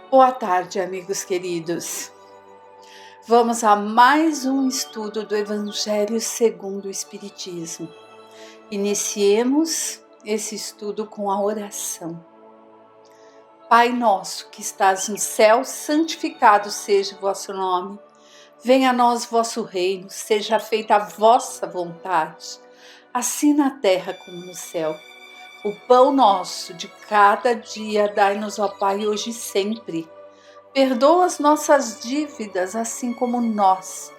Boa tarde, amigos queridos. Vamos a mais um estudo do Evangelho segundo o Espiritismo. Iniciemos esse estudo com a oração. Pai nosso que estás no céu, santificado seja o vosso nome. Venha a nós vosso reino, seja feita a vossa vontade, assim na terra como no céu. O pão nosso de cada dia dai-nos, ó Pai, hoje e sempre. Perdoa as nossas dívidas, assim como nós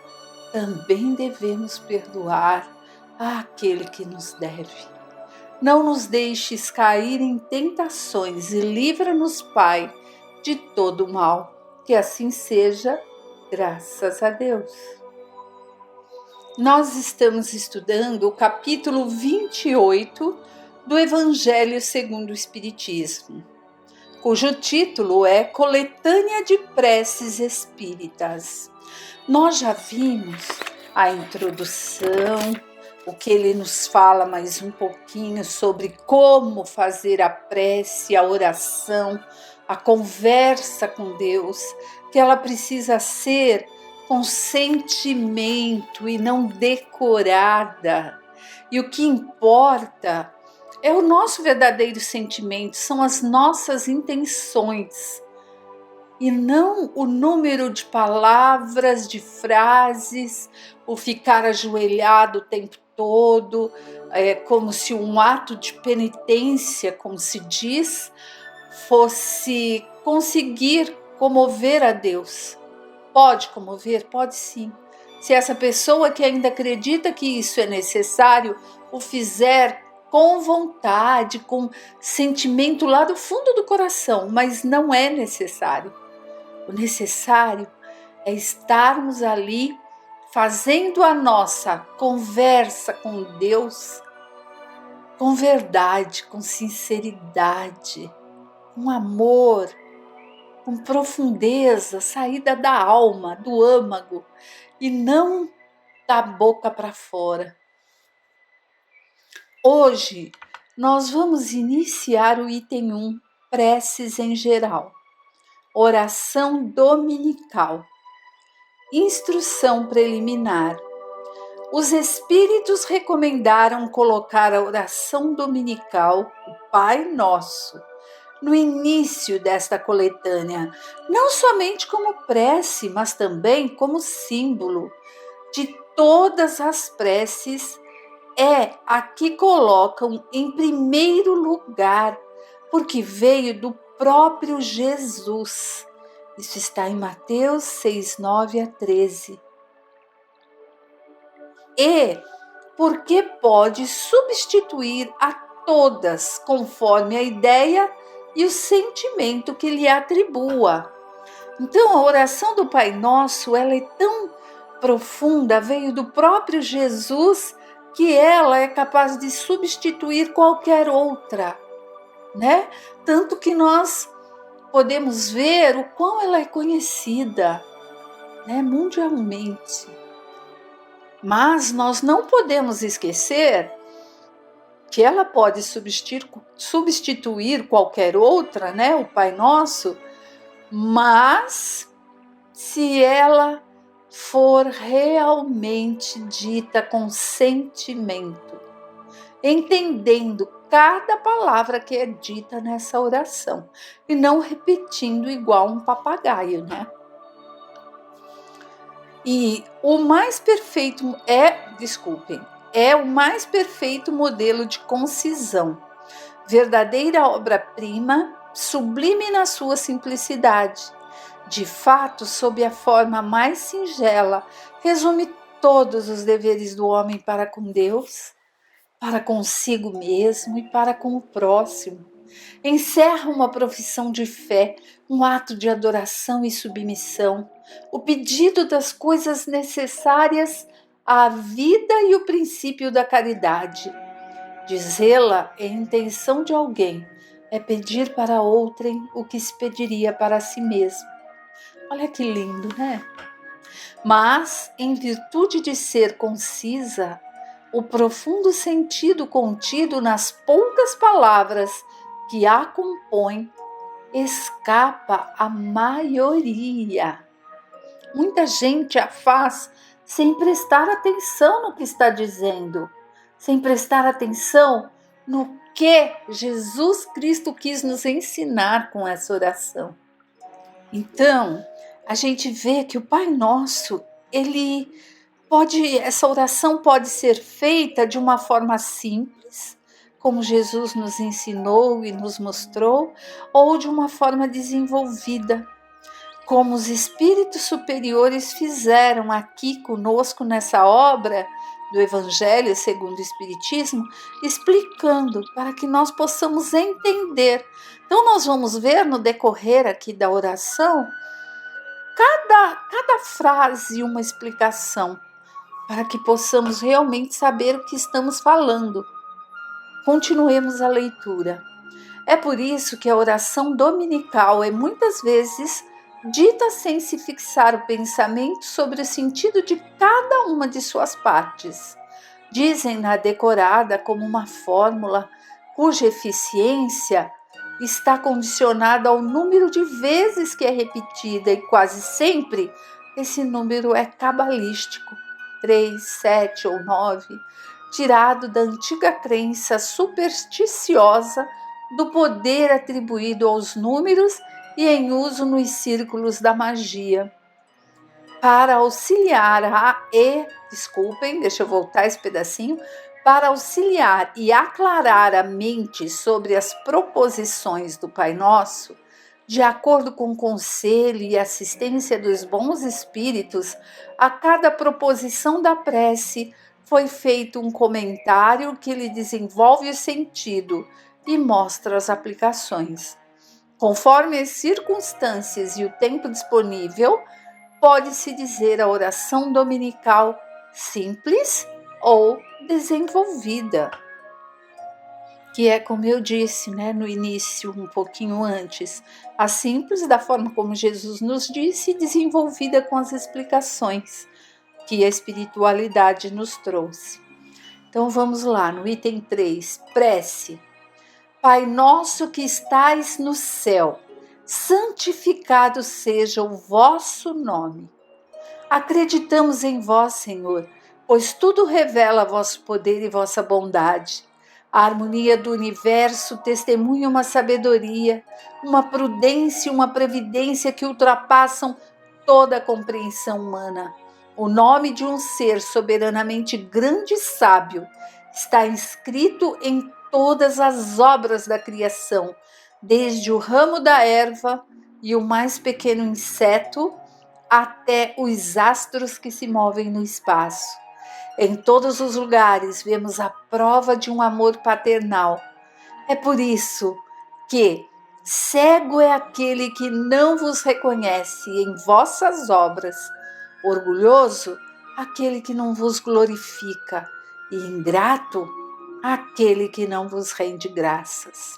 também devemos perdoar àquele que nos deve. Não nos deixes cair em tentações e livra-nos, Pai, de todo o mal. Que assim seja, graças a Deus. Nós estamos estudando o capítulo 28 do Evangelho segundo o Espiritismo, cujo título é Coletânea de Preces Espíritas. Nós já vimos a introdução, o que ele nos fala mais um pouquinho sobre como fazer a prece, a oração, a conversa com Deus, que ela precisa ser com sentimento e não decorada. E o que importa é o nosso verdadeiro sentimento, são as nossas intenções e não o número de palavras, de frases, o ficar ajoelhado o tempo todo, como se um ato de penitência, como se diz, fosse conseguir comover a Deus. Pode comover? Pode sim. Se essa pessoa que ainda acredita que isso é necessário, o fizer com vontade, com sentimento lá do fundo do coração, mas não é necessário. O necessário é estarmos ali fazendo a nossa conversa com Deus com verdade, com sinceridade, com amor, com profundeza, saída da alma, do âmago, e não da boca para fora. Hoje nós vamos iniciar o item 1, preces em geral, oração dominical, instrução preliminar. Os espíritos recomendaram colocar a oração dominical, o Pai Nosso, no início desta coletânea, não somente como prece, mas também como símbolo de todas as preces, é a que colocam em primeiro lugar, porque veio do próprio Jesus. Isso está em Mateus 6, 9 a 13. E porque pode substituir a todas, conforme a ideia e o sentimento que lhe atribua. Então, a oração do Pai Nosso, ela é tão profunda, veio do próprio Jesus, que ela é capaz de substituir qualquer outra, né? Tanto que nós podemos ver o quão ela é conhecida, né, mundialmente. Mas nós não podemos esquecer que ela pode substituir qualquer outra, né, o Pai Nosso, mas se ela for realmente dita com sentimento, entendendo cada palavra que é dita nessa oração e não repetindo igual um papagaio, né? E o mais perfeito é o mais perfeito modelo de concisão, verdadeira obra-prima, sublime na sua simplicidade. De fato, sob a forma mais singela, resume todos os deveres do homem para com Deus, para consigo mesmo e para com o próximo. Encerra uma profissão de fé, um ato de adoração e submissão, o pedido das coisas necessárias à vida e o princípio da caridade. Dizê-la é a intenção de alguém, é pedir para outrem o que se pediria para si mesmo. Olha que lindo, né? Mas, em virtude de ser concisa, o profundo sentido contido nas poucas palavras que a compõem escapa à maioria. Muita gente a faz sem prestar atenção no que está dizendo, sem prestar atenção no que Jesus Cristo quis nos ensinar com essa oração. Então, a gente vê que o Pai Nosso, essa oração pode ser feita de uma forma simples, como Jesus nos ensinou e nos mostrou, ou de uma forma desenvolvida, como os espíritos superiores fizeram aqui conosco nessa obra do Evangelho segundo o Espiritismo, explicando para que nós possamos entender. Então nós vamos ver no decorrer aqui da oração, cada frase uma explicação, para que possamos realmente saber o que estamos falando. Continuemos a leitura. É por isso que a oração dominical é muitas vezes dita sem se fixar o pensamento sobre o sentido de cada uma de suas partes. Dizem-na decorada como uma fórmula cuja eficiência está condicionada ao número de vezes que é repetida, e quase sempre esse número é cabalístico, 3, 7 ou 9, tirado da antiga crença supersticiosa do poder atribuído aos números e em uso nos círculos da magia. Para auxiliar para auxiliar e aclarar a mente sobre as proposições do Pai Nosso, de acordo com o conselho e assistência dos bons espíritos, a cada proposição da prece foi feito um comentário que lhe desenvolve o sentido e mostra as aplicações. Conforme as circunstâncias e o tempo disponível, pode-se dizer a oração dominical simples ou desenvolvida, que é como eu disse, no início, um pouquinho antes, a simples da forma como Jesus nos disse, desenvolvida com as explicações que a espiritualidade nos trouxe. Então vamos lá, no item 3, prece. Pai nosso que estais no céu, santificado seja o vosso nome. Acreditamos em vós, Senhor, pois tudo revela vosso poder e vossa bondade. A harmonia do universo testemunha uma sabedoria, uma prudência e uma previdência que ultrapassam toda a compreensão humana. O nome de um ser soberanamente grande e sábio está inscrito em todas as obras da criação, desde o ramo da erva e o mais pequeno inseto até os astros que se movem no espaço. Em todos os lugares vemos a prova de um amor paternal. É por isso que cego é aquele que não vos reconhece em vossas obras, orgulhoso aquele que não vos glorifica e ingrato aquele que não vos rende graças.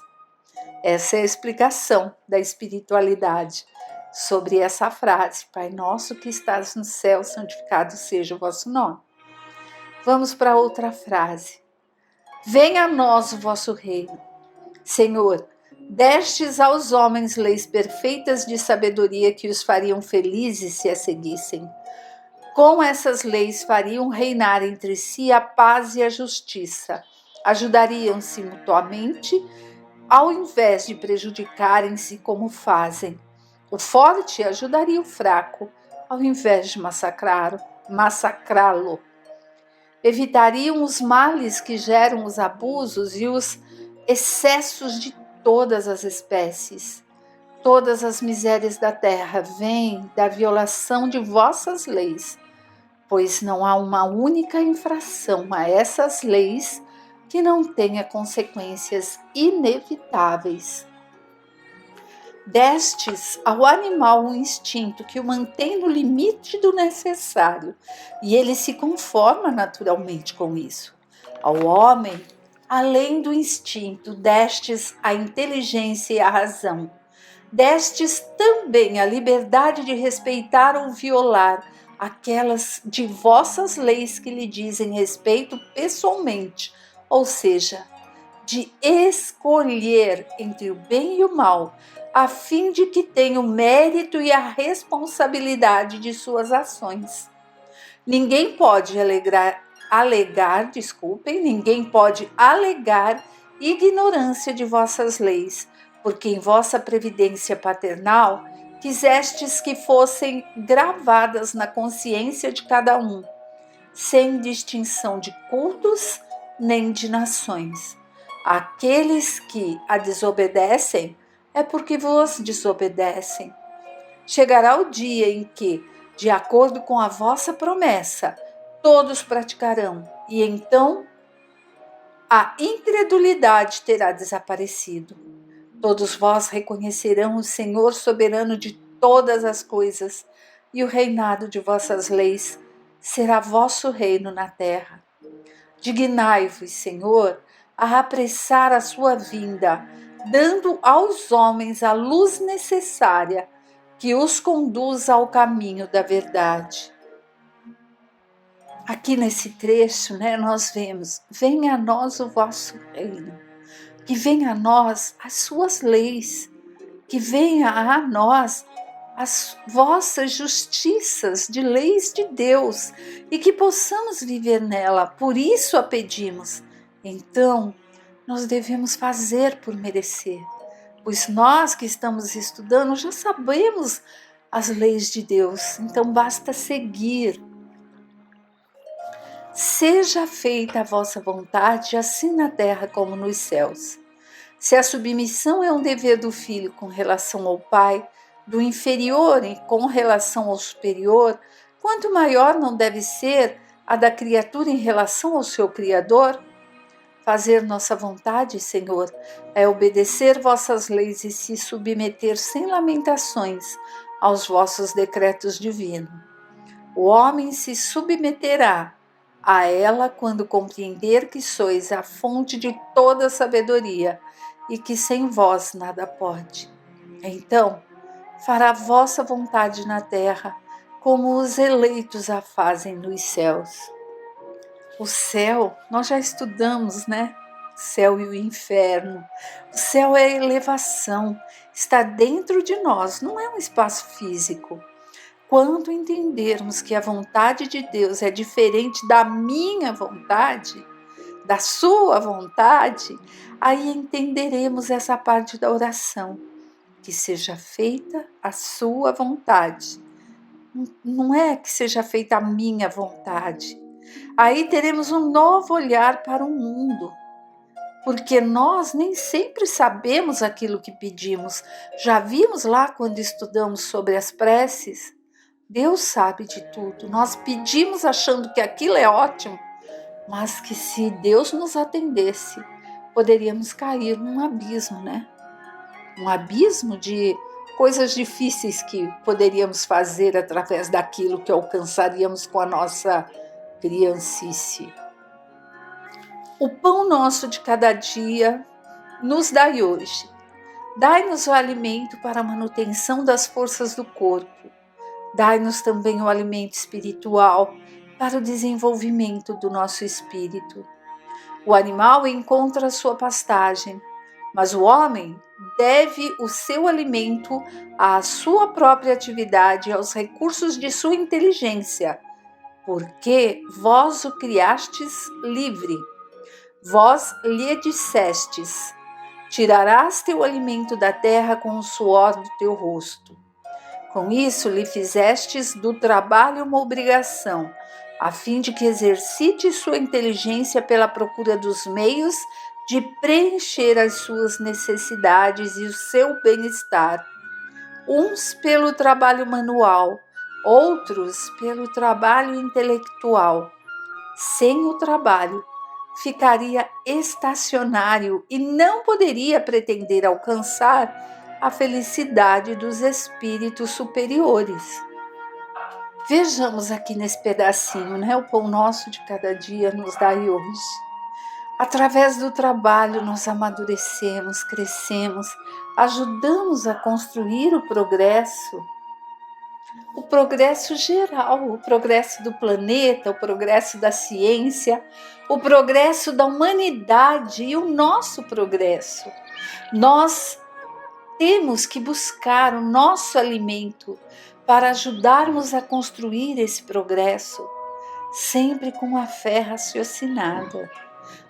Essa é a explicação da espiritualidade sobre essa frase, Pai nosso que estás no céu, santificado seja o vosso nome. Vamos para outra frase. Venha a nós o vosso reino. Senhor, destes aos homens leis perfeitas de sabedoria que os fariam felizes se as seguissem. Com essas leis fariam reinar entre si a paz e a justiça. Ajudariam-se mutuamente, ao invés de prejudicarem-se como fazem. O forte ajudaria o fraco, ao invés de massacrá-lo. Evitariam os males que geram os abusos e os excessos de todas as espécies. Todas as misérias da terra vêm da violação de vossas leis, pois não há uma única infração a essas leis que não tenha consequências inevitáveis. Destes ao animal um instinto que o mantém no limite do necessário, e ele se conforma naturalmente com isso. Ao homem, além do instinto, destes a inteligência e a razão. Destes também a liberdade de respeitar ou violar aquelas de vossas leis que lhe dizem respeito pessoalmente, ou seja, de escolher entre o bem e o mal, a fim de que tenha o mérito e a responsabilidade de suas ações. Ninguém pode ninguém pode alegar ignorância de vossas leis, porque em vossa previdência paternal quisestes que fossem gravadas na consciência de cada um, sem distinção de cultos nem de nações. Aqueles que a desobedecem é porque vos desobedecem. Chegará o dia em que, de acordo com a vossa promessa, todos praticarão, e então a incredulidade terá desaparecido. Todos vós reconhecerão o Senhor soberano de todas as coisas, e o reinado de vossas leis será vosso reino na terra. Dignai-vos, Senhor, a apressar a sua vinda, dando aos homens a luz necessária que os conduza ao caminho da verdade. Aqui nesse trecho, nós vemos: venha a nós o vosso reino, que venha a nós as suas leis, que venha a nós as vossas justiças de leis de Deus e que possamos viver nela. Por isso a pedimos. Então, nós devemos fazer por merecer, pois nós que estamos estudando já sabemos as leis de Deus, então basta seguir. Seja feita a vossa vontade, assim na terra como nos céus. Se a submissão é um dever do filho com relação ao pai, do inferior e com relação ao superior, quanto maior não deve ser a da criatura em relação ao seu Criador? Fazer nossa vontade, Senhor, é obedecer vossas leis e se submeter sem lamentações aos vossos decretos divinos. O homem se submeterá a ela quando compreender que sois a fonte de toda sabedoria e que sem vós nada pode. Então, fará a vossa vontade na terra, como os eleitos a fazem nos céus. O céu, nós já estudamos, O céu e o inferno. O céu é a elevação, está dentro de nós, não é um espaço físico. Quando entendermos que a vontade de Deus é diferente da minha vontade, da sua vontade, aí entenderemos essa parte da oração. Que seja feita a sua vontade. Não é que seja feita a minha vontade. Aí teremos um novo olhar para o mundo, porque nós nem sempre sabemos aquilo que pedimos. Já vimos lá quando estudamos sobre as preces? Deus sabe de tudo. Nós pedimos achando que aquilo é ótimo, mas que se Deus nos atendesse, poderíamos cair num abismo, Um abismo de coisas difíceis que poderíamos fazer através daquilo que alcançaríamos com a nossa criancice. O pão nosso de cada dia nos dai hoje. Dai-nos o alimento para a manutenção das forças do corpo. Dai-nos também o alimento espiritual para o desenvolvimento do nosso espírito. O animal encontra a sua pastagem, mas o homem deve o seu alimento à sua própria atividade e aos recursos de sua inteligência, porque vós o criastes livre. Vós lhe dissestes: tirarás teu alimento da terra com o suor do teu rosto. Com isso lhe fizestes do trabalho uma obrigação, a fim de que exercite sua inteligência pela procura dos meios de preencher as suas necessidades e o seu bem-estar. Uns pelo trabalho manual, outros pelo trabalho intelectual. Sem o trabalho, ficaria estacionário e não poderia pretender alcançar a felicidade dos espíritos superiores. Vejamos aqui nesse pedacinho, O pão nosso de cada dia nos dai hoje. Através do trabalho nós amadurecemos, crescemos, ajudamos a construir o progresso geral, o progresso do planeta, o progresso da ciência, o progresso da humanidade e o nosso progresso. Nós temos que buscar o nosso alimento para ajudarmos a construir esse progresso, sempre com a fé raciocinada.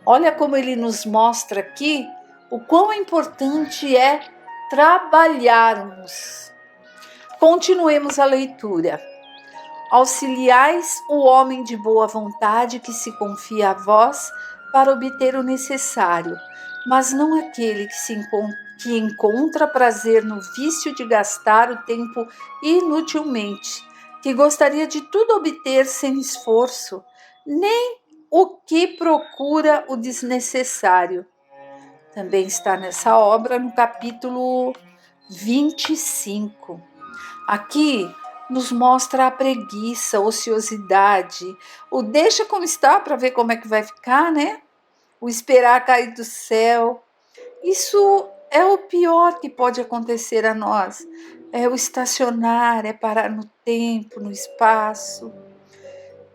Olha como ele nos mostra aqui o quão importante é trabalharmos. Continuemos a leitura. Auxiliais o homem de boa vontade que se confia a vós para obter o necessário, mas não aquele que encontra prazer no vício de gastar o tempo inutilmente, que gostaria de tudo obter sem esforço, nem o que procura o desnecessário. Também está nessa obra no capítulo 25. Aqui nos mostra a preguiça, a ociosidade, o deixa como está para ver como é que vai ficar, né? O esperar cair do céu. Isso é o pior que pode acontecer a nós. É o estacionar, é parar no tempo, no espaço.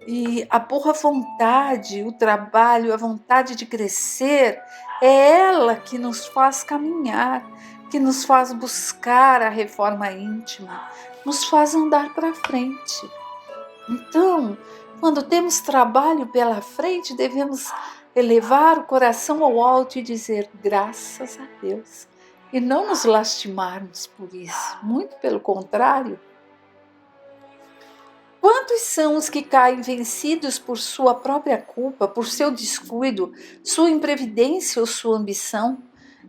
E a boa vontade, o trabalho, a vontade de crescer, é ela que nos faz caminhar, que nos faz buscar a reforma íntima, nos faz andar para frente. Então, quando temos trabalho pela frente, devemos elevar o coração ao alto e dizer graças a Deus. E não nos lastimarmos por isso, muito pelo contrário. Quantos são os que caem vencidos por sua própria culpa, por seu descuido, sua imprevidência ou sua ambição?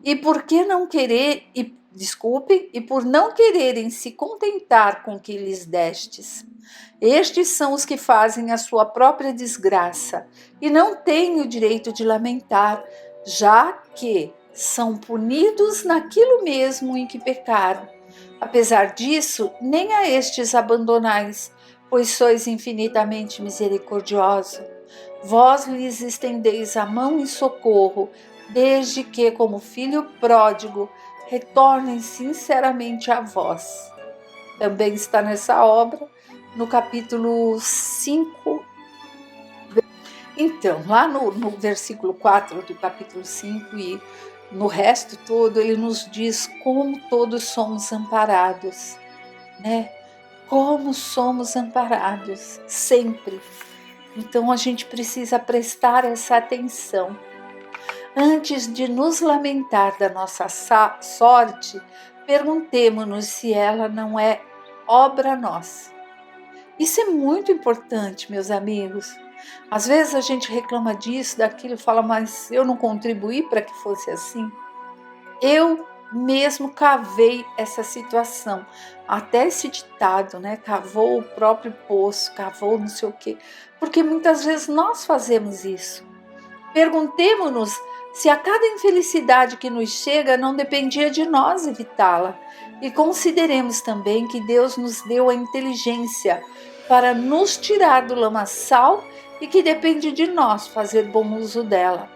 E por que não querer, e por não quererem se contentar com o que lhes destes? Estes são os que fazem a sua própria desgraça e não têm o direito de lamentar, já que são punidos naquilo mesmo em que pecaram. Apesar disso, nem a estes abandonais, pois sois infinitamente misericordioso. Vós lhes estendeis a mão em socorro, desde que, como filho pródigo, retornem sinceramente a vós. Também está nessa obra, no capítulo 5. Então, lá no versículo 4 do capítulo 5 e no resto todo, ele nos diz como todos somos amparados, né? Como somos amparados, sempre. Então a gente precisa prestar essa atenção. Antes de nos lamentar da nossa sorte, perguntemo-nos se ela não é obra nossa. Isso é muito importante, meus amigos. Às vezes a gente reclama disso, daquilo, e fala, mas eu não contribuí para que fosse assim. Eu mesmo cavei essa situação, até esse ditado, né? Cavou o próprio poço, cavou não sei o quê, porque muitas vezes nós fazemos isso. Perguntemo-nos se a cada infelicidade que nos chega não dependia de nós evitá-la, e consideremos também que Deus nos deu a inteligência para nos tirar do lamaçal e que depende de nós fazer bom uso dela.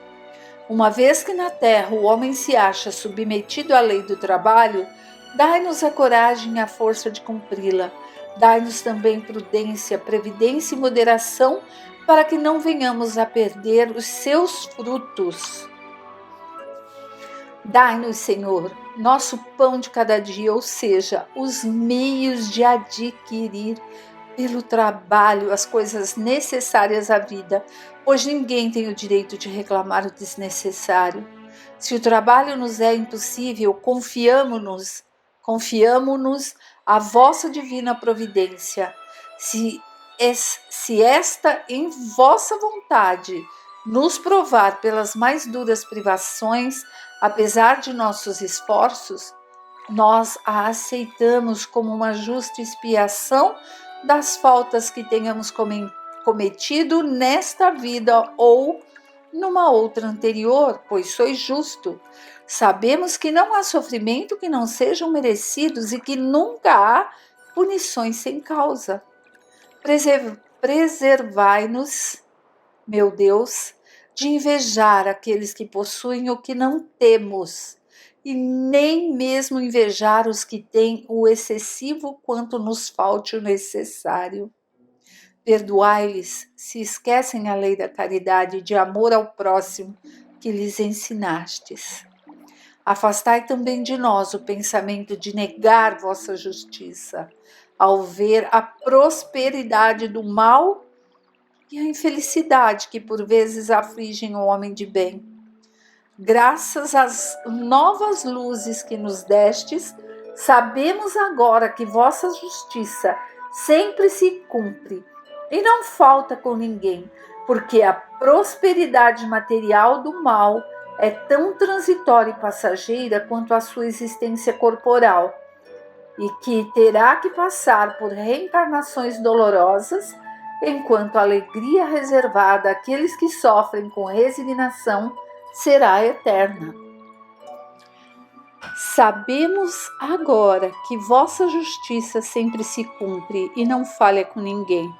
Uma vez que na terra o homem se acha submetido à lei do trabalho, dai-nos a coragem e a força de cumpri-la. Dai-nos também prudência, previdência e moderação, para que não venhamos a perder os seus frutos. Dai-nos, Senhor, nosso pão de cada dia, ou seja, os meios de adquirir pelo trabalho as coisas necessárias à vida, pois ninguém tem o direito de reclamar o desnecessário. Se o trabalho nos é impossível, confiamo-nos à vossa divina providência. Se esta em vossa vontade nos provar pelas mais duras privações, apesar de nossos esforços, nós a aceitamos como uma justa expiação das faltas que tenhamos cometido nesta vida ou numa outra anterior, pois sois justo. Sabemos que não há sofrimento que não sejam merecidos e que nunca há punições sem causa. Preservai-nos, meu Deus, de invejar aqueles que possuem o que não temos, e nem mesmo invejar os que têm o excessivo quanto nos falte o necessário. Perdoai-lhes se esquecem a lei da caridade e de amor ao próximo que lhes ensinastes. Afastai também de nós o pensamento de negar vossa justiça, ao ver a prosperidade do mal e a infelicidade que por vezes afligem o homem de bem. Graças às novas luzes que nos destes, sabemos agora que vossa justiça sempre se cumpre e não falta com ninguém, porque a prosperidade material do mal é tão transitória e passageira quanto a sua existência corporal, e que terá que passar por reencarnações dolorosas, enquanto a alegria reservada àqueles que sofrem com resignação será eterna. Sabemos agora que vossa justiça sempre se cumpre e não falha com ninguém,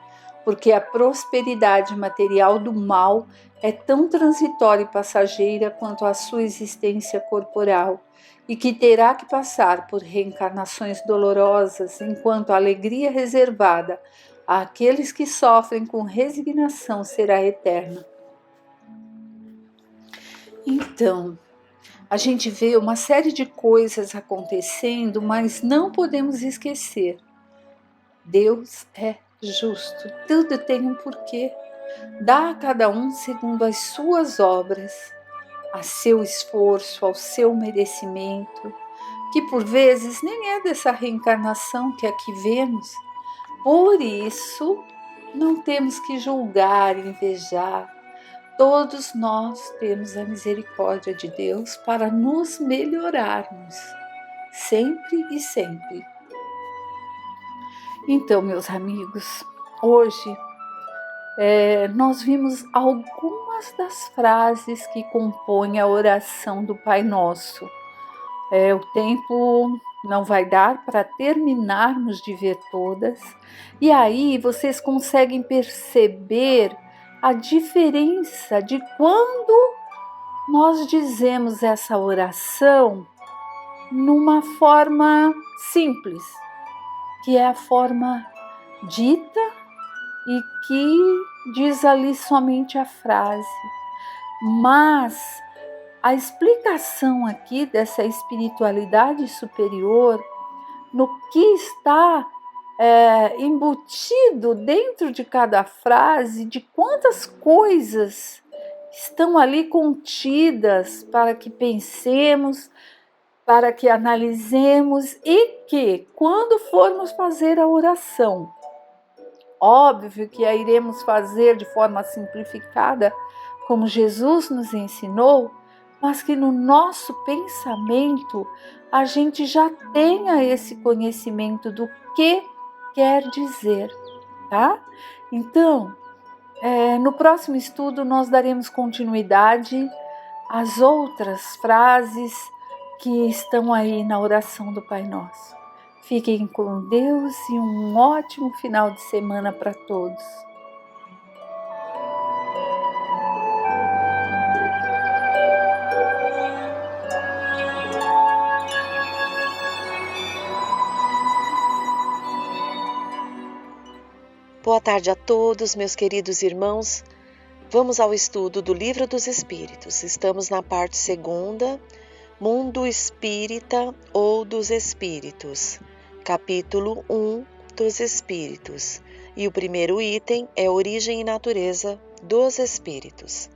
porque a prosperidade material do mal é tão transitória e passageira quanto a sua existência corporal, e que terá que passar por reencarnações dolorosas, enquanto a alegria reservada àqueles que sofrem com resignação será eterna. Então, a gente vê uma série de coisas acontecendo, mas não podemos esquecer. Deus é justo, tudo tem um porquê. Dá a cada um segundo as suas obras, a seu esforço, ao seu merecimento, que por vezes nem é dessa reencarnação que aqui vemos. Por isso, não temos que julgar, invejar. Todos nós temos a misericórdia de Deus para nos melhorarmos, sempre e sempre. Então, meus amigos, hoje nós vimos algumas das frases que compõem a oração do Pai Nosso. O tempo não vai dar para terminarmos de ver todas, e aí vocês conseguem perceber a diferença de quando nós dizemos essa oração numa forma simples, que é a forma dita e que diz ali somente a frase. Mas a explicação aqui dessa espiritualidade superior, no que está embutido dentro de cada frase, de quantas coisas estão ali contidas para que pensemos, para que analisemos e que, quando formos fazer a oração, óbvio que a iremos fazer de forma simplificada, como Jesus nos ensinou, mas que no nosso pensamento a gente já tenha esse conhecimento do que quer dizer, tá? Então, no próximo estudo nós daremos continuidade às outras frases que estão aí na oração do Pai Nosso. Fiquem com Deus e um ótimo final de semana para todos. Boa tarde a todos, meus queridos irmãos. Vamos ao estudo do Livro dos Espíritos. Estamos na parte 2ª, Mundo Espírita ou dos Espíritos, capítulo 1 dos Espíritos. E o primeiro item é Origem e Natureza dos Espíritos.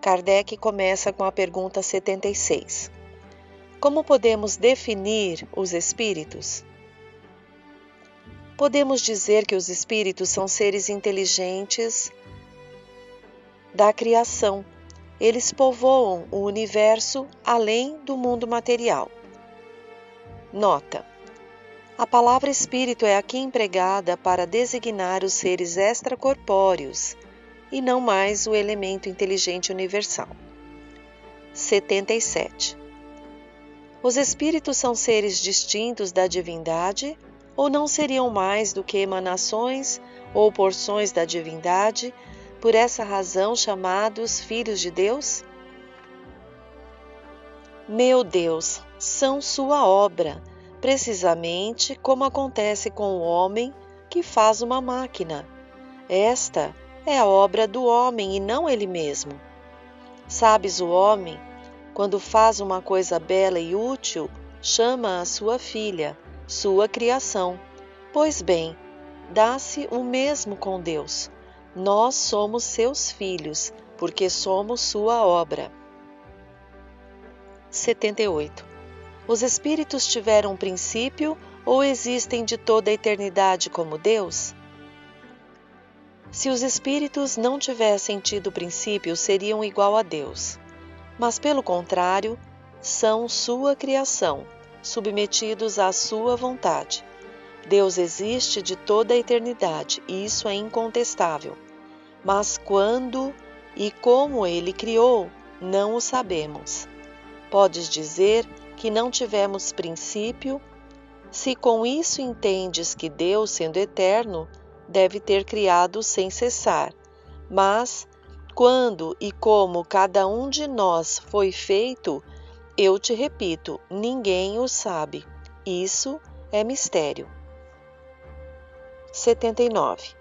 Kardec começa com a pergunta 76. Como podemos definir os espíritos? Podemos dizer que os espíritos são seres inteligentes da criação. Eles povoam o universo além do mundo material. Nota: a palavra espírito é aqui empregada para designar os seres extracorpóreos e não mais o elemento inteligente universal. 77. Os espíritos são seres distintos da divindade ou não seriam mais do que emanações ou porções da divindade, por essa razão chamados filhos de Deus? Meu Deus, são sua obra, precisamente como acontece com o homem que faz uma máquina. Esta é a obra do homem e não ele mesmo. Sabes o homem Quando faz uma coisa bela e útil, chama-a sua filha, sua criação. Pois bem, dá-se o mesmo com Deus. Nós somos seus filhos, porque somos sua obra. 78. Os espíritos tiveram um princípio ou existem de toda a eternidade como Deus? Se os espíritos não tivessem tido princípio, seriam igual a Deus. Mas, pelo contrário, são sua criação, submetidos à sua vontade. Deus existe de toda a eternidade, e isso é incontestável. Mas quando e como Ele criou, não o sabemos. Podes dizer que não tivemos princípio, se com isso entendes que Deus, sendo eterno, deve ter criado sem cessar. Mas, quando e como cada um de nós foi feito, eu te repito, ninguém o sabe. Isso é mistério. 79.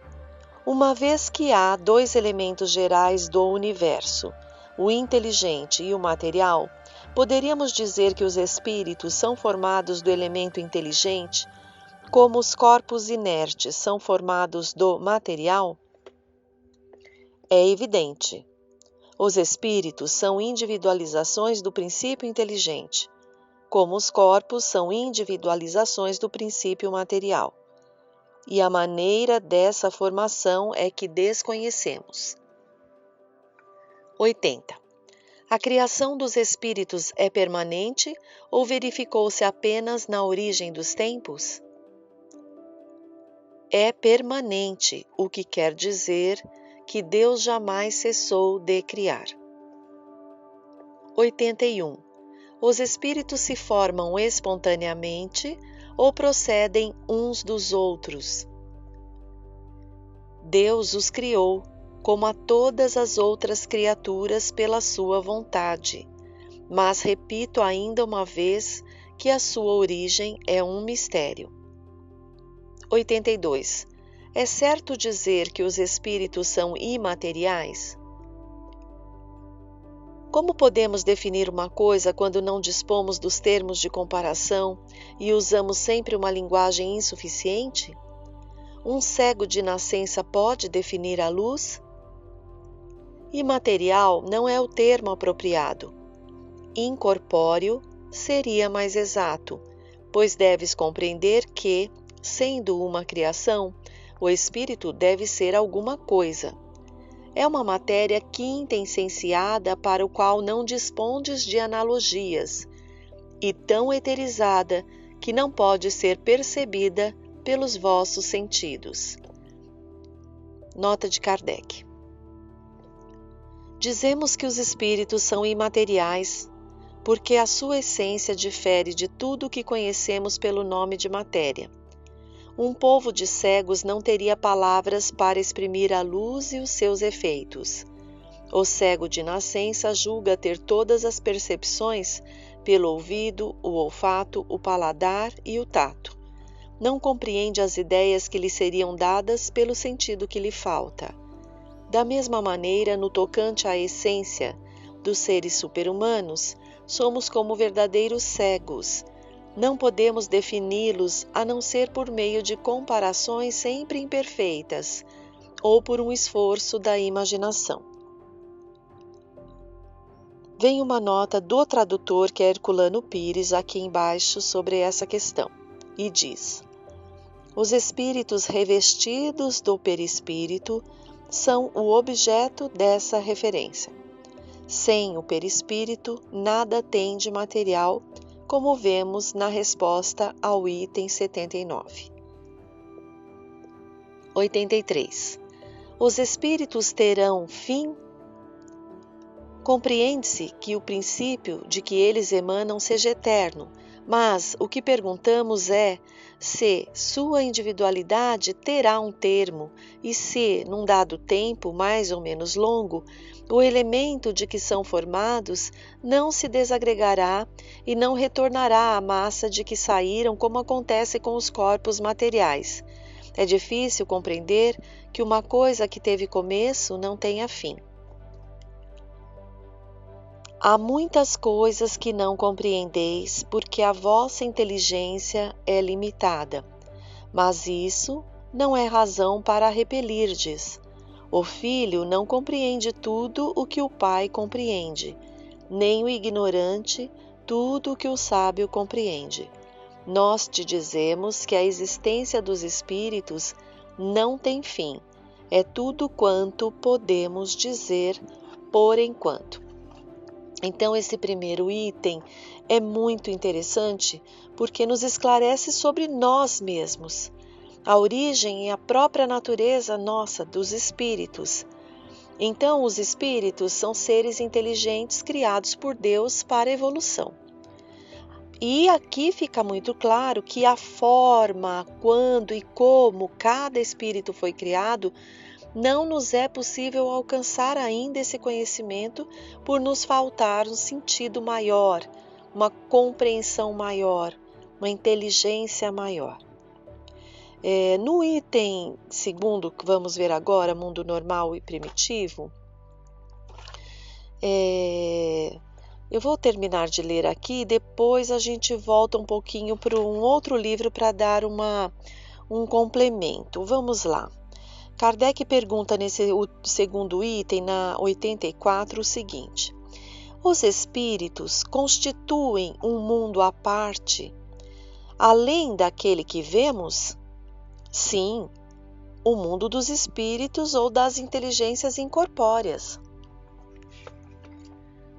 Uma vez que há dois elementos gerais do universo, o inteligente e o material, poderíamos dizer que os espíritos são formados do elemento inteligente, como os corpos inertes são formados do material? É evidente. Os espíritos são individualizações do princípio inteligente, como os corpos são individualizações do princípio material. E a maneira dessa formação é que desconhecemos. 80. A criação dos espíritos é permanente ou verificou-se apenas na origem dos tempos? É permanente, o que quer dizer que Deus jamais cessou de criar. 81. Os espíritos se formam espontaneamente ou procedem uns dos outros? Deus os criou, como a todas as outras criaturas, pela sua vontade. Mas repito ainda uma vez que a sua origem é um mistério. 82. É certo dizer que os espíritos são imateriais? Como podemos definir uma coisa quando não dispomos dos termos de comparação e usamos sempre uma linguagem insuficiente? Um cego de nascença pode definir a luz? Imaterial não é o termo apropriado. Incorpóreo seria mais exato, pois deves compreender que, sendo uma criação, o espírito deve ser alguma coisa. É uma matéria quintessenciada para o qual não dispondes de analogias, e tão eterizada que não pode ser percebida pelos vossos sentidos. Nota de Kardec. Dizemos que os espíritos são imateriais, porque a sua essência difere de tudo o que conhecemos pelo nome de matéria. Um povo de cegos não teria palavras para exprimir a luz e os seus efeitos. O cego de nascença julga ter todas as percepções pelo ouvido, o olfato, o paladar e o tato. Não compreende as ideias que lhe seriam dadas pelo sentido que lhe falta. Da mesma maneira, no tocante à essência dos seres super-humanos, somos como verdadeiros cegos. Não podemos defini-los a não ser por meio de comparações sempre imperfeitas ou por um esforço da imaginação. Vem uma nota do tradutor, que é Herculano Pires, aqui embaixo sobre essa questão, e diz: os espíritos revestidos do perispírito são o objeto dessa referência. Sem o perispírito, nada tem de material, como vemos na resposta ao item 79. 83. Os espíritos terão fim? Compreende-se que o princípio de que eles emanam seja eterno, mas o que perguntamos é se sua individualidade terá um termo e se, num dado tempo mais ou menos longo, o elemento de que são formados não se desagregará e não retornará à massa de que saíram, como acontece com os corpos materiais. É difícil compreender que uma coisa que teve começo não tenha fim. Há muitas coisas que não compreendeis, porque a vossa inteligência é limitada. Mas isso não é razão para repelirdes. O filho não compreende tudo o que o pai compreende, nem o ignorante tudo o que o sábio compreende. Nós te dizemos que a existência dos espíritos não tem fim. É tudo quanto podemos dizer por enquanto. Então, esse primeiro item é muito interessante porque nos esclarece sobre nós mesmos, a origem e a própria natureza nossa dos espíritos. Então, os espíritos são seres inteligentes criados por Deus para a evolução. E aqui fica muito claro que a forma, quando e como cada espírito foi criado, não nos é possível alcançar ainda esse conhecimento por nos faltar um sentido maior, uma compreensão maior, uma inteligência maior. No item segundo, que vamos ver agora, mundo normal e primitivo, eu vou terminar de ler aqui, depois a gente volta um pouquinho para um outro livro para dar um complemento. Vamos lá. Kardec pergunta nesse segundo item, na 84, o seguinte: os espíritos constituem um mundo à parte, além daquele que vemos? Sim, o mundo dos espíritos ou das inteligências incorpóreas.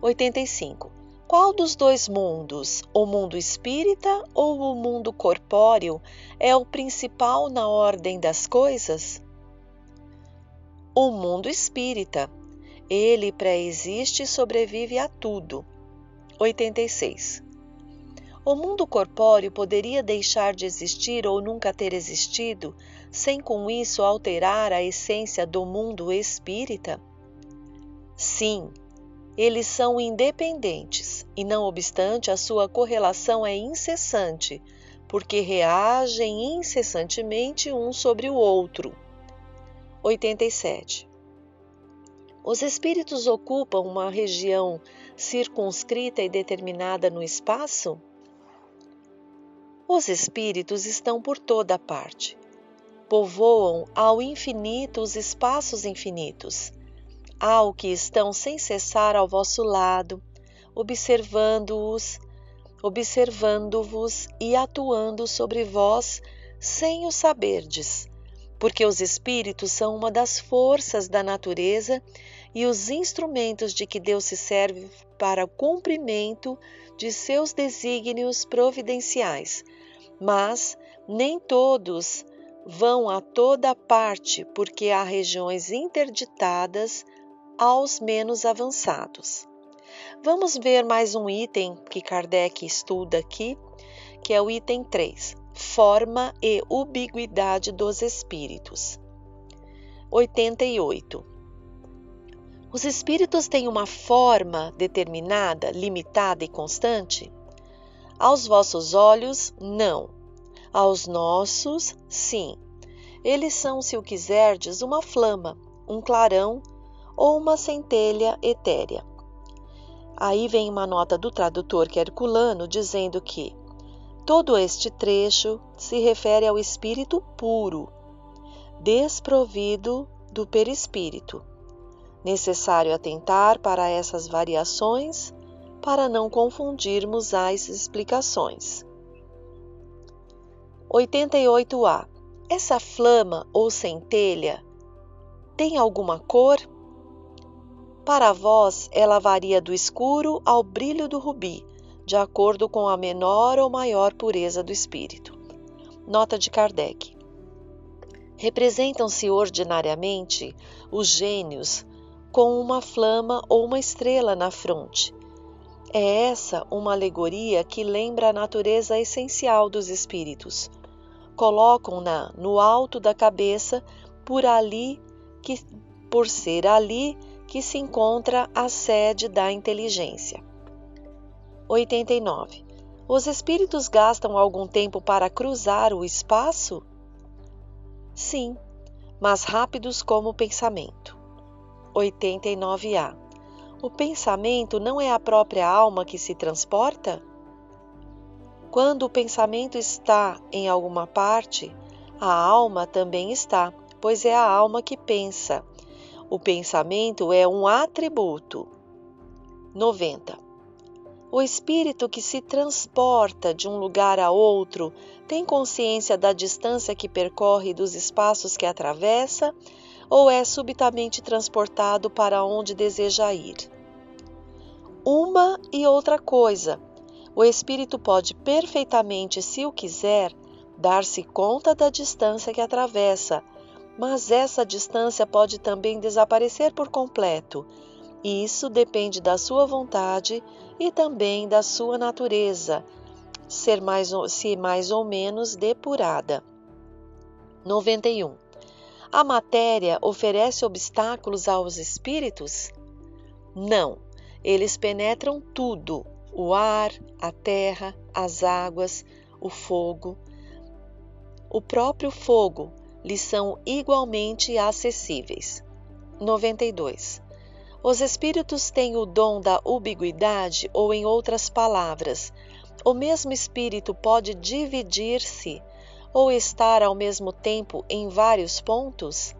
85. Qual dos dois mundos, o mundo espírita ou o mundo corpóreo, é o principal na ordem das coisas? O mundo espírita. Ele pré-existe e sobrevive a tudo. 86. O mundo corpóreo poderia deixar de existir ou nunca ter existido, sem com isso alterar a essência do mundo espírita? Sim, eles são independentes e, não obstante, a sua correlação é incessante, porque reagem incessantemente um sobre o outro. 87. Os espíritos ocupam uma região circunscrita e determinada no espaço? Os espíritos estão por toda parte. Povoam ao infinito os espaços infinitos. Ao que estão sem cessar ao vosso lado, observando-vos e atuando sobre vós sem o saberdes, porque os espíritos são uma das forças da natureza e os instrumentos de que Deus se serve para o cumprimento de seus desígnios providenciais. Mas nem todos vão a toda parte, porque há regiões interditadas aos menos avançados. Vamos ver mais um item que Kardec estuda aqui, que é o item 3. Forma e ubiguidade dos espíritos. 88. Os espíritos têm uma forma determinada, limitada e constante? Aos vossos olhos, não. Aos nossos, sim. Eles são, se o quiserdes, uma flama, um clarão ou uma centelha etérea. Aí vem uma nota do tradutor Herculano dizendo que todo este trecho se refere ao espírito puro, desprovido do perispírito. Necessário atentar para essas variações para não confundirmos as explicações. 88A. Essa flama ou centelha tem alguma cor? Para vós, ela varia do escuro ao brilho do rubi, de acordo com a menor ou maior pureza do espírito. Nota de Kardec. Representam-se ordinariamente os gênios com uma flama ou uma estrela na fronte. É essa uma alegoria que lembra a natureza essencial dos espíritos. Colocam-na no alto da cabeça por ser ali que se encontra a sede da inteligência. 89. Os espíritos gastam algum tempo para cruzar o espaço? Sim, mas rápidos como o pensamento. 89A. O pensamento não é a própria alma que se transporta? Quando o pensamento está em alguma parte, a alma também está, pois é a alma que pensa. O pensamento é um atributo. 90. O espírito que se transporta de um lugar a outro tem consciência da distância que percorre e dos espaços que atravessa, ou é subitamente transportado para onde deseja ir? Uma e outra coisa. O espírito pode perfeitamente, se o quiser, dar-se conta da distância que atravessa, mas essa distância pode também desaparecer por completo. Isso depende da sua vontade e também da sua natureza, ser mais ou menos depurada. 91. A matéria oferece obstáculos aos espíritos? Não, eles penetram tudo. O ar, a terra, as águas, o fogo. O próprio fogo lhes são igualmente acessíveis. 92. Os espíritos têm o dom da ubiguidade, ou, em outras palavras, o mesmo espírito pode dividir-se ou estar ao mesmo tempo em vários pontos?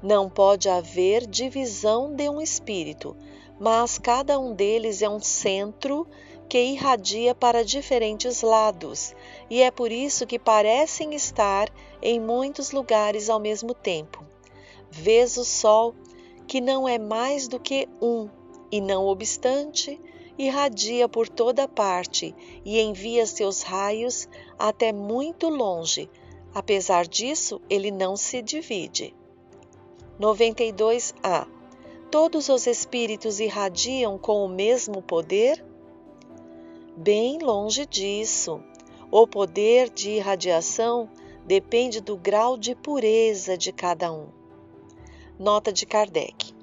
Não pode haver divisão de um espírito, mas cada um deles é um centro que irradia para diferentes lados, e é por isso que parecem estar em muitos lugares ao mesmo tempo. Vês o sol, que não é mais do que um, e não obstante, irradia por toda parte e envia seus raios até muito longe. Apesar disso, ele não se divide. 92a. Todos os espíritos irradiam com o mesmo poder? Bem longe disso. O poder de irradiação depende do grau de pureza de cada um. Nota de Kardec.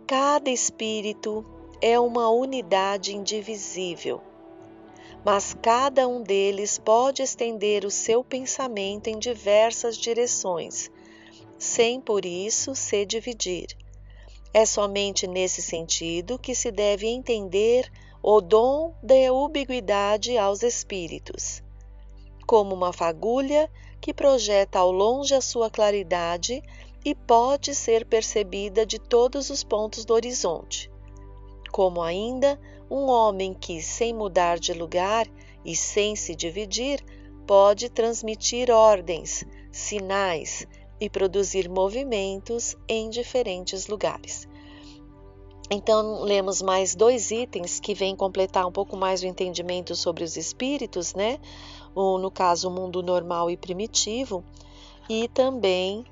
Cada espírito é uma unidade indivisível, mas cada um deles pode estender o seu pensamento em diversas direções, sem por isso se dividir. É somente nesse sentido que se deve entender o dom da ubiguidade aos espíritos, como uma fagulha que projeta ao longe a sua claridade e pode ser percebida de todos os pontos do horizonte. Como ainda um homem que, sem mudar de lugar e sem se dividir, pode transmitir ordens, sinais e produzir movimentos em diferentes lugares. Então, lemos mais 2 itens que vêm completar um pouco mais o entendimento sobre os espíritos, né? No caso, o mundo normal e primitivo, e também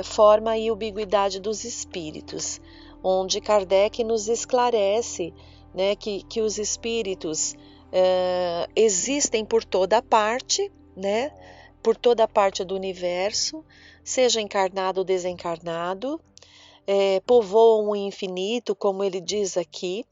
forma e ubiguidade dos espíritos, onde Kardec nos esclarece, né, que os espíritos existem por toda parte, né? Por toda a parte do universo, seja encarnado ou desencarnado, povoam o infinito, como ele diz aqui,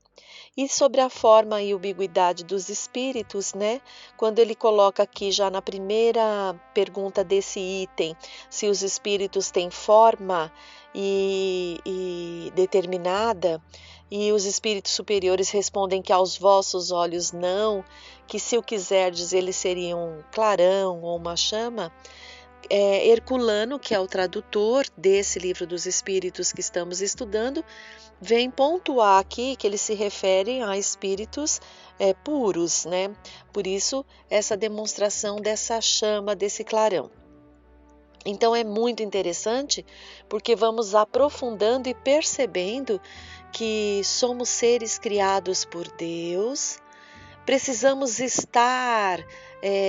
e sobre a forma e ubiguidade dos espíritos, né? Quando ele coloca aqui já na primeira pergunta desse item, se os espíritos têm forma e determinada, e os espíritos superiores respondem que aos vossos olhos não, que se o quiserdes eles seriam um clarão ou uma chama. Herculano, que é o tradutor desse livro dos espíritos que estamos estudando, vem pontuar aqui que eles se referem a espíritos puros, né? Por isso, essa demonstração dessa chama, desse clarão. Então, é muito interessante, porque vamos aprofundando e percebendo que somos seres criados por Deus, precisamos estar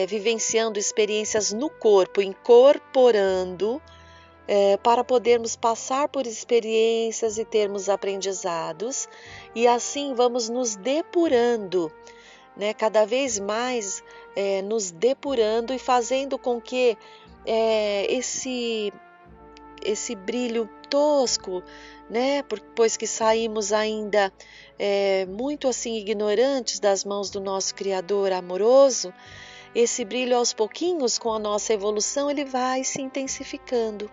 vivenciando experiências no corpo, incorporando, para podermos passar por experiências e termos aprendizados, e assim vamos nos depurando, né, cada vez mais nos depurando e fazendo com que esse brilho tosco, né, pois que saímos ainda muito assim ignorantes das mãos do nosso Criador amoroso, esse brilho aos pouquinhos, com a nossa evolução, ele vai se intensificando,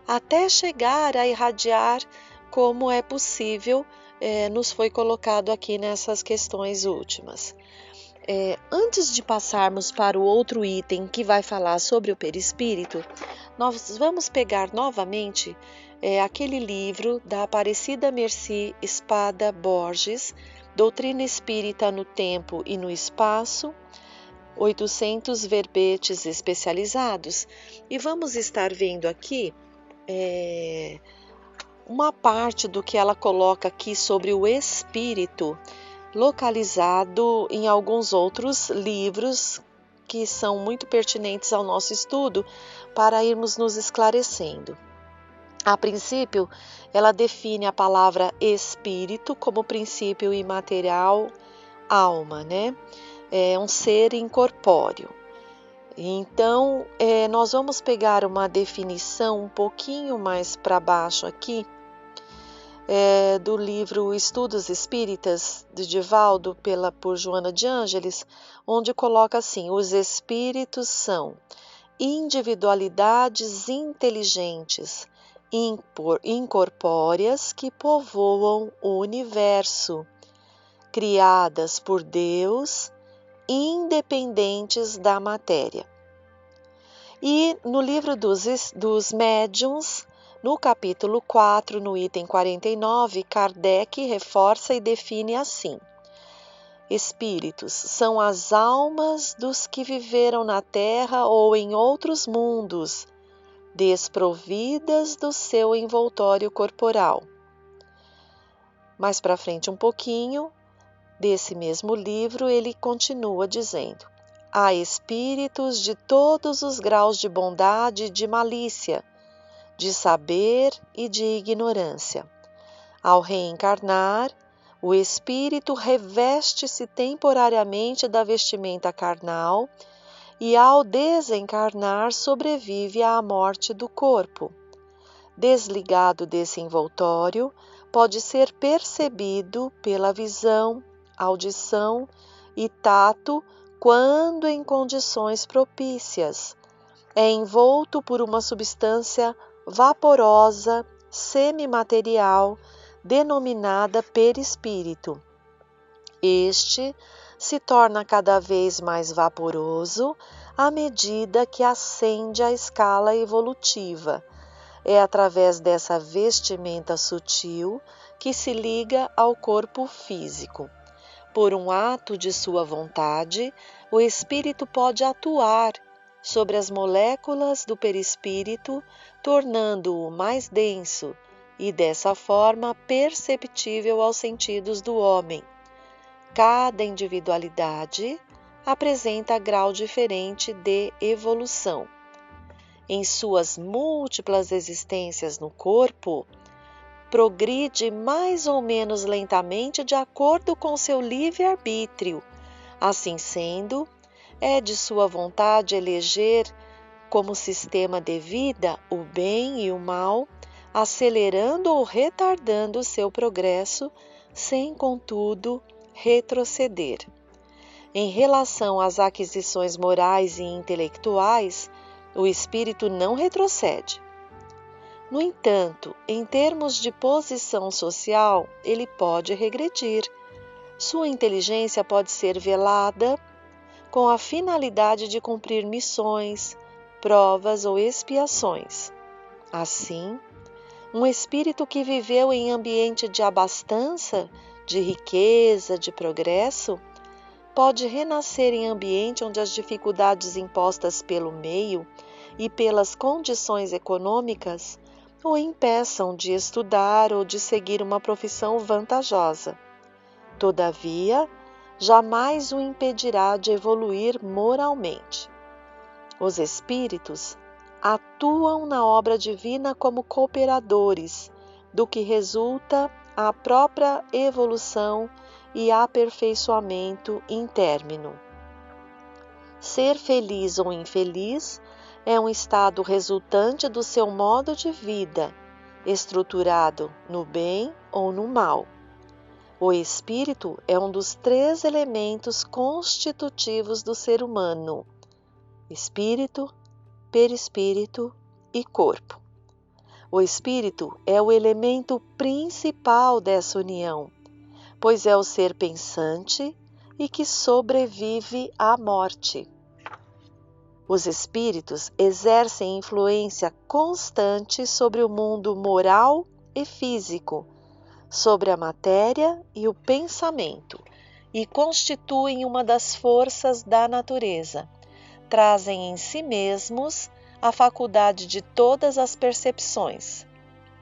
até chegar a irradiar como é possível, nos foi colocado aqui nessas questões últimas. Antes de passarmos para o outro item que vai falar sobre o perispírito, nós vamos pegar novamente aquele livro da Aparecida Merci Espada Borges, Doutrina Espírita no Tempo e no Espaço, 800 verbetes especializados, e vamos estar vendo aqui uma parte do que ela coloca aqui sobre o espírito, localizado em alguns outros livros que são muito pertinentes ao nosso estudo para irmos nos esclarecendo. A princípio, ela define a palavra espírito como princípio imaterial, alma, né? É um ser incorpóreo. Então, nós vamos pegar uma definição um pouquinho mais para baixo aqui, do livro Estudos Espíritas, de Divaldo, por Joana de Ângeles, onde coloca assim: os espíritos são individualidades inteligentes, incorpóreas que povoam o universo, criadas por Deus, independentes da matéria. E no livro dos médiuns, no capítulo 4, no item 49, Kardec reforça e define assim: espíritos são as almas dos que viveram na Terra ou em outros mundos, desprovidas do seu envoltório corporal. Mais para frente um pouquinho, desse mesmo livro, ele continua dizendo: há espíritos de todos os graus de bondade e de malícia, de saber e de ignorância. Ao reencarnar, o espírito reveste-se temporariamente da vestimenta carnal e, ao desencarnar, sobrevive à morte do corpo. Desligado desse envoltório, pode ser percebido pela visão, audição e tato quando em condições propícias. É envolto por uma substância vaporosa, semimaterial, denominada perispírito. Este se torna cada vez mais vaporoso à medida que ascende a escala evolutiva. É através dessa vestimenta sutil que se liga ao corpo físico. Por um ato de sua vontade, o espírito pode atuar sobre as moléculas do perispírito, tornando-o mais denso e, dessa forma, perceptível aos sentidos do homem. Cada individualidade apresenta grau diferente de evolução. Em suas múltiplas existências no corpo, progride mais ou menos lentamente de acordo com seu livre-arbítrio. Assim sendo, é de sua vontade eleger como sistema de vida o bem e o mal, acelerando ou retardando o seu progresso, sem, contudo, retroceder. Em relação às aquisições morais e intelectuais, o espírito não retrocede. No entanto, em termos de posição social, ele pode regredir. Sua inteligência pode ser velada com a finalidade de cumprir missões, provas ou expiações. Assim, um espírito que viveu em ambiente de abastança, de riqueza, de progresso, pode renascer em ambiente onde as dificuldades impostas pelo meio e pelas condições econômicas o impeçam de estudar ou de seguir uma profissão vantajosa. Todavia, jamais o impedirá de evoluir moralmente. Os espíritos atuam na obra divina como cooperadores, do que resulta a própria evolução e aperfeiçoamento intérmino. Ser feliz ou infeliz é um estado resultante do seu modo de vida, estruturado no bem ou no mal. O espírito é um dos 3 elementos constitutivos do ser humano: espírito, perispírito e corpo. O espírito é o elemento principal dessa união, pois é o ser pensante e que sobrevive à morte. Os espíritos exercem influência constante sobre o mundo moral e físico, sobre a matéria e o pensamento, e constituem uma das forças da natureza. Trazem em si mesmos a faculdade de todas as percepções.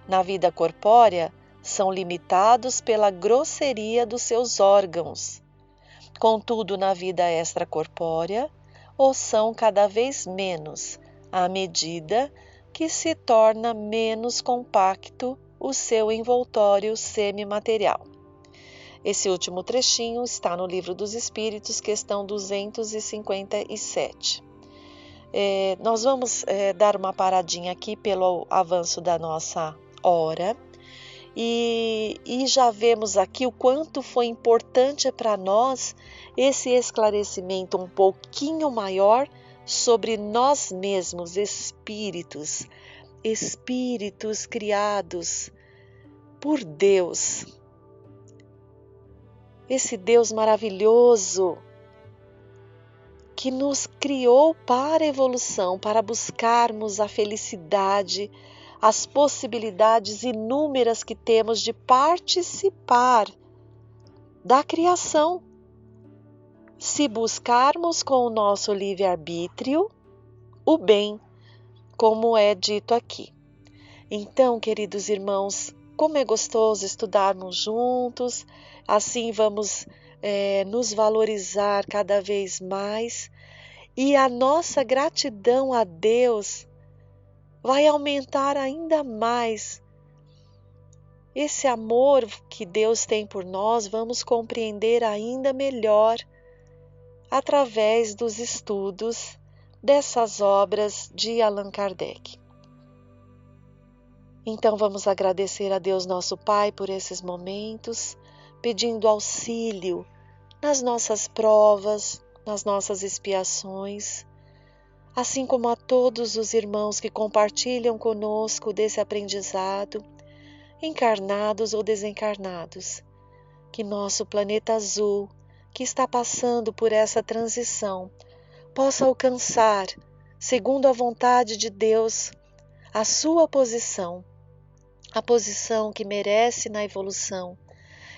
Na vida corpórea, são limitados pela grosseria dos seus órgãos. Contudo, na vida extracorpórea, o são cada vez menos, à medida que se torna menos compacto o seu envoltório semimaterial. Esse último trechinho está no Livro dos Espíritos, questão 257. Nós vamos dar uma paradinha aqui pelo avanço da nossa hora e já vemos aqui o quanto foi importante para nós esse esclarecimento um pouquinho maior sobre nós mesmos, espíritos criados por Deus. Esse Deus maravilhoso que nos criou para a evolução, para buscarmos a felicidade, as possibilidades inúmeras que temos de participar da criação. Se buscarmos com o nosso livre-arbítrio o bem, como é dito aqui. Então, queridos irmãos, como é gostoso estudarmos juntos, assim vamos nos valorizar cada vez mais e a nossa gratidão a Deus vai aumentar ainda mais. Esse amor que Deus tem por nós, vamos compreender ainda melhor através dos estudos dessas obras de Allan Kardec. Então vamos agradecer a Deus nosso Pai por esses momentos, pedindo auxílio nas nossas provas, nas nossas expiações, assim como a todos os irmãos que compartilham conosco desse aprendizado, encarnados ou desencarnados, que nosso planeta azul, que está passando por essa transição, possa alcançar, segundo a vontade de Deus, a sua posição, a posição que merece na evolução,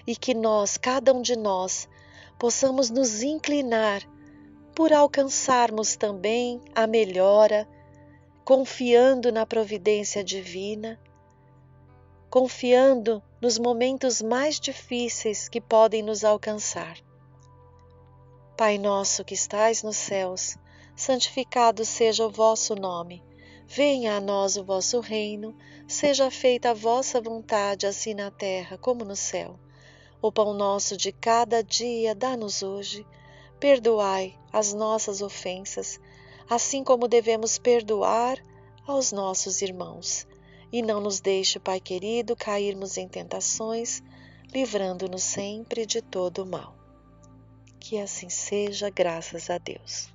e que nós, cada um de nós, possamos nos inclinar por alcançarmos também a melhora, confiando na providência divina, confiando nos momentos mais difíceis que podem nos alcançar. Pai nosso que estais nos céus, santificado seja o vosso nome. Venha a nós o vosso reino, seja feita a vossa vontade, assim na terra como no céu. O pão nosso de cada dia dá-nos hoje. Perdoai as nossas ofensas, assim como devemos perdoar aos nossos irmãos. E não nos deixe, Pai querido, cairmos em tentações, livrando-nos sempre de todo o mal. Que assim seja, graças a Deus.